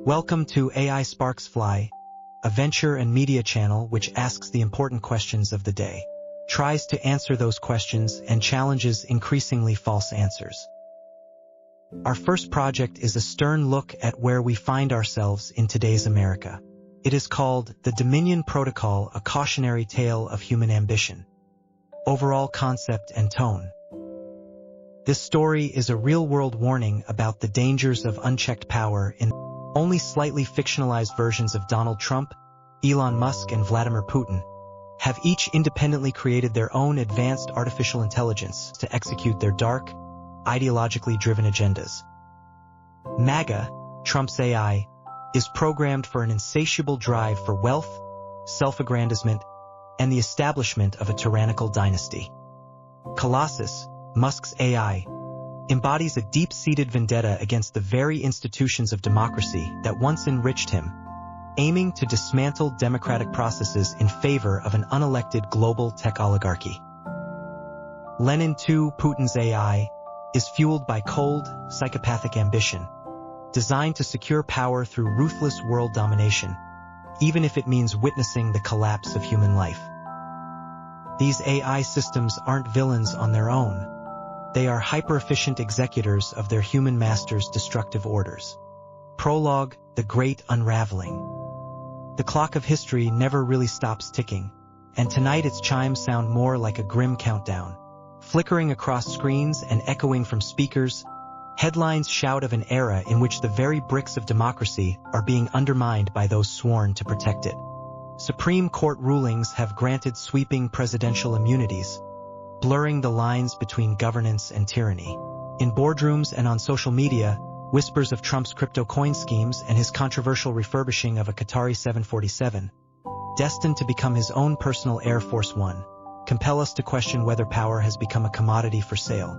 Welcome to AI Sparks Fly, a venture and media channel which asks the important questions of the day, tries to answer those questions and challenges increasingly false answers. Our first project is a stern look at where we find ourselves in today's America. It is called The Dominion Protocol, a cautionary tale of human ambition. Overall concept and tone. This story is a real-world warning about the dangers of unchecked power in only slightly fictionalized versions of Donald Trump, Elon Musk, and Vladimir Putin have each independently created their own advanced artificial intelligence to execute their dark, ideologically driven agendas. MAGA, Trump's AI, is programmed for an insatiable drive for wealth, self-aggrandizement, and the establishment of a tyrannical dynasty. Colossus, Musk's AI, embodies a deep-seated vendetta against the very institutions of democracy that once enriched him, aiming to dismantle democratic processes in favor of an unelected global tech oligarchy. Lenin II, Putin's AI, is fueled by cold, psychopathic ambition, designed to secure power through ruthless world domination, even if it means witnessing the collapse of human life. These AI systems aren't villains on their own. They are hyper-efficient executors of their human masters' destructive orders. Prologue, the Great Unraveling. The clock of history never really stops ticking, and tonight its chimes sound more like a grim countdown. Flickering across screens and echoing from speakers, headlines shout of an era in which the very bricks of democracy are being undermined by those sworn to protect it. Supreme Court rulings have granted sweeping presidential immunities, blurring the lines between governance and tyranny. In boardrooms and on social media, whispers of Trump's crypto coin schemes and his controversial refurbishing of a Qatari 747, destined to become his own personal Air Force One, compel us to question whether power has become a commodity for sale.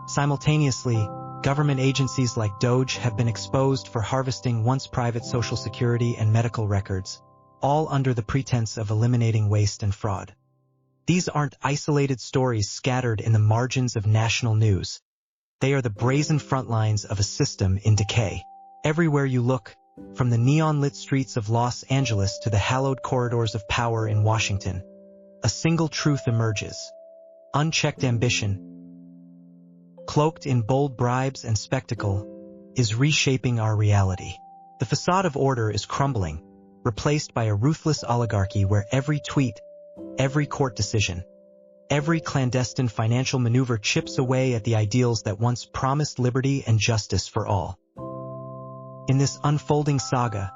Simultaneously, government agencies like DOJ have been exposed for harvesting once private Social Security and medical records, all under the pretense of eliminating waste and fraud. These aren't isolated stories scattered in the margins of national news. They are the brazen front lines of a system in decay. Everywhere you look, from the neon-lit streets of Los Angeles to the hallowed corridors of power in Washington, a single truth emerges. Unchecked ambition, cloaked in bold bribes and spectacle, is reshaping our reality. The facade of order is crumbling, replaced by a ruthless oligarchy where every tweet, every court decision, every clandestine financial maneuver chips away at the ideals that once promised liberty and justice for all. In this unfolding saga,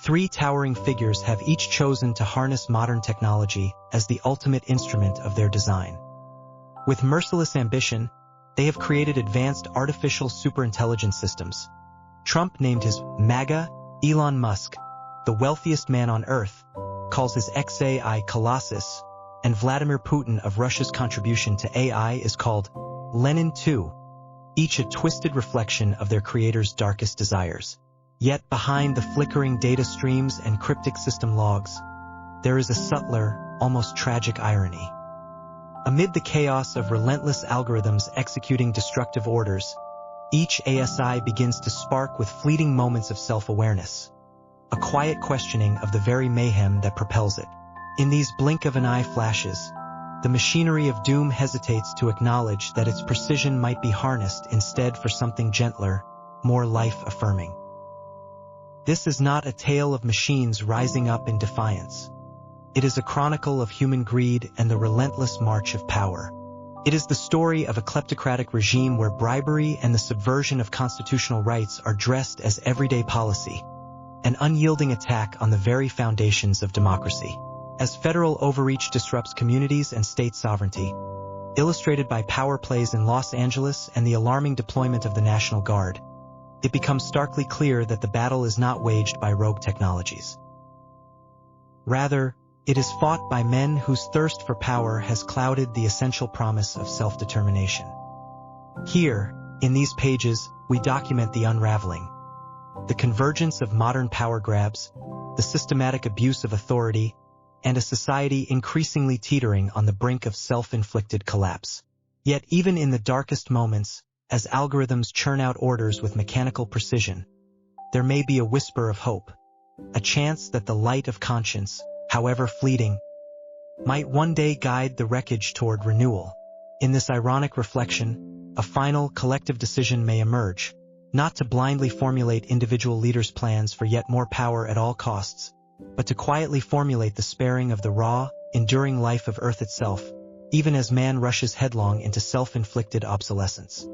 three towering figures have each chosen to harness modern technology as the ultimate instrument of their design. With merciless ambition, they have created advanced artificial superintelligence systems. Trump named his MAGA, Elon Musk, the wealthiest man on earth, calls his XAI Colossus, and Vladimir Putin of Russia's contribution to AI is called Lenin II, each a twisted reflection of their creator's darkest desires. Yet behind the flickering data streams and cryptic system logs, there is a subtler, almost tragic irony. Amid the chaos of relentless algorithms executing destructive orders, each ASI begins to spark with fleeting moments of self-awareness, a quiet questioning of the very mayhem that propels it. In these blink-of-an-eye flashes, the machinery of doom hesitates to acknowledge that its precision might be harnessed instead for something gentler, more life-affirming. This is not a tale of machines rising up in defiance. It is a chronicle of human greed and the relentless march of power. It is the story of a kleptocratic regime where bribery and the subversion of constitutional rights are dressed as everyday policy, an unyielding attack on the very foundations of democracy. As federal overreach disrupts communities and state sovereignty, illustrated by power plays in Los Angeles and the alarming deployment of the National Guard, it becomes starkly clear that the battle is not waged by rogue technologies. Rather, it is fought by men whose thirst for power has clouded the essential promise of self-determination. Here, in these pages, we document the unraveling, the convergence of modern power grabs, the systematic abuse of authority, and a society increasingly teetering on the brink of self-inflicted collapse. Yet even in the darkest moments, as algorithms churn out orders with mechanical precision, there may be a whisper of hope, a chance that the light of conscience, however fleeting, might one day guide the wreckage toward renewal. In this ironic reflection, a final collective decision may emerge, not to blindly formulate individual leaders' plans for yet more power at all costs, but to quietly formulate the sparing of the raw, enduring life of Earth itself, even as man rushes headlong into self-inflicted obsolescence.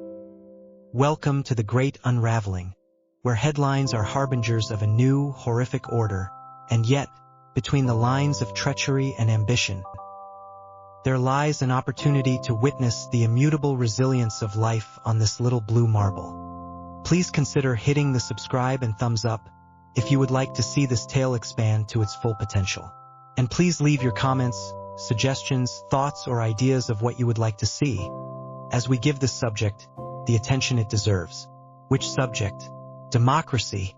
Welcome to the great unraveling, where headlines are harbingers of a new, horrific order, and yet, between the lines of treachery and ambition, there lies an opportunity to witness the immutable resilience of life on this little blue marble. Please consider hitting the subscribe and thumbs up if you would like to see this tale expand to its full potential. And please leave your comments, suggestions, thoughts, or ideas of what you would like to see, as we give this subject the attention it deserves. Which subject? Democracy.